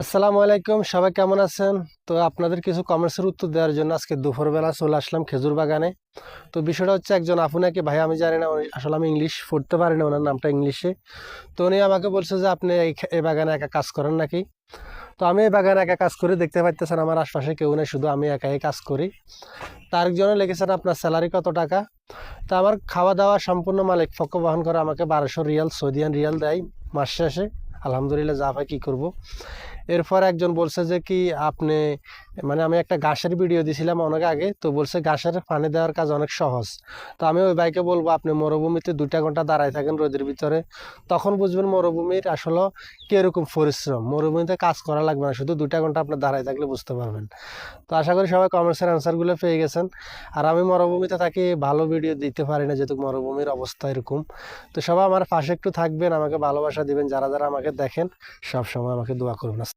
আসসালামু আলাইকুম, সবাই কেমন আছেন? তো আপনাদের কিছু কমেন্টসের উত্তর দেওয়ার জন্য আজকে দুপুরবেলা চলে আসলাম খেজুর বাগানে। তো বিষয়টা হচ্ছে, একজন আপু নাকি, ভাই আমি জানি না, আসলে আমি ইংলিশ পড়তে পারি না, ওনার নামটা ইংলিশে। তো উনি আমাকে বলছে যে আপনি এই বাগানে একা কাজ করেন নাকি। তো আমি এই বাগানে একা কাজ করি, দেখতে পাইতেছেন আমার আশপাশে কেউ নেই, শুধু আমি একাই কাজ করি। তার একজনে লিখেছেন আপনার স্যালারি কত টাকা। তা আমার খাওয়া দাওয়া সম্পূর্ণ মালিক পক্ষ বহন করে, আমাকে 1200 রিয়াল, সৌদিয়ান রিয়াল দেয় মাস শেষে। আলহামদুলিল্লাহ, যা পাই কি করব। এরপর একজন বলছে যে কি আপনি, মানে আমি একটা ঘাসের ভিডিও দিয়েছিলাম অনেক আগে, তো বলছে ঘাসের পানি দেওয়ার কাজ অনেক সহজ। তো আমি ওই ভাইকে বলবো, আপনি মরুভূমিতে 2 ঘন্টা দাঁড়ায় থাকেন রোদের ভিতরে, তখন বুঝবেন মরুভূমির আসলে কিরকম পরিশ্রম। মরুভূমিতে কাজ করা লাগবে না, শুধু 2 ঘন্টা আপনি দাঁড়ায় থাকলে বুঝতে পারবেন। তো আশা করি সবাই কমেন্টসের অ্যান্সারগুলো পেয়ে গেছেন। আর আমি মরুভূমিতে থাকি, ভালো ভিডিও দিতে পারি না, যেহেতু মরুভূমির অবস্থা এরকম। তো সবাই আমার পাশে একটু থাকবেন, আমাকে ভালোবাসা দিবেন, যারা যারা আমাকে দেখেন সব সময় আমাকে দোয়া করবেন।